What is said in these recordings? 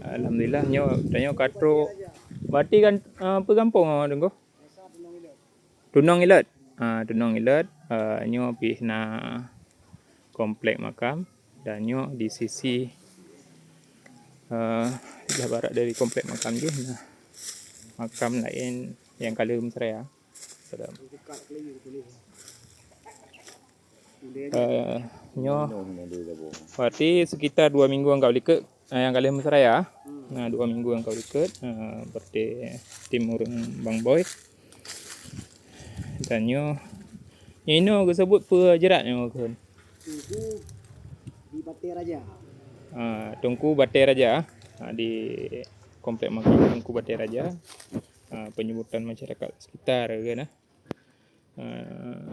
Alhamdulillah nyo tanya katro bati kan apa kampung dengko? Tunong Ilet. Tunong Ilet nyo pih na komplek makam dan nyo di sisi sebelah barat dari komplek makam je nah makam lain yang kali Mesraya. Nyo berarti sekitar 2 minggu engkau ikut yang kali Mesraya. Nah 2 minggu engkau ikut berarti tim urung Bang Boy dan nyo ini aku sebut jerat nyo kan. Di Bate Raja. Tungku Bate Raja di komplek makam Tungku Bate Raja. Penyebutan masyarakat sekitar kan.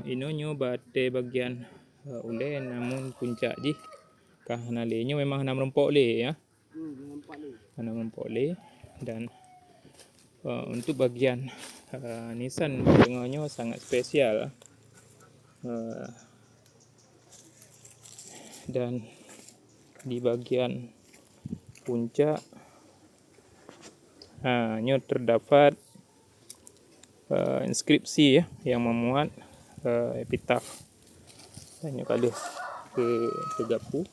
Ino nyo bate bagian ulen namun puncak ji kah nalenya memang nam rempok le ya. Nam rempok le dan untuk bagian nisan tengahnya sangat spesial. Dan di bagian puncak nyo terdapat inskripsi ya yang memuat epitaf hanya kali ke 30.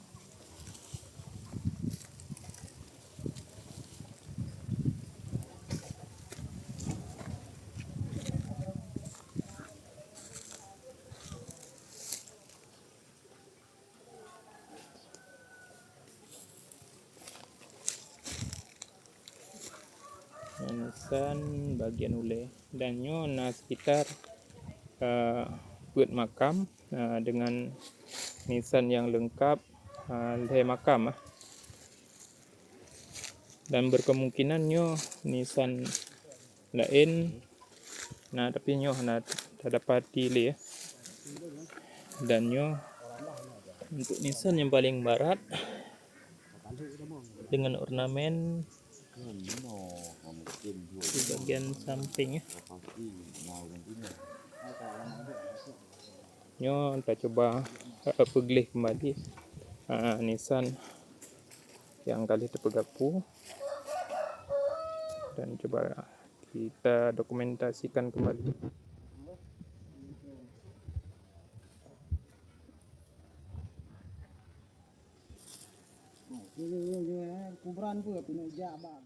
Nisan bagian ule dan nyo sekitar buat makam dengan nisan yang lengkap leher makam dan berkemungkinan nyo nisan lain tapi nyo terdapat le dan nyo untuk nisan yang paling barat dengan ornamen di bagian samping ya. Nyo kita coba pegelih kembali nisan yang kali terpegapu dan coba kita dokumentasikan kembali. Kuburan pun punya jabang.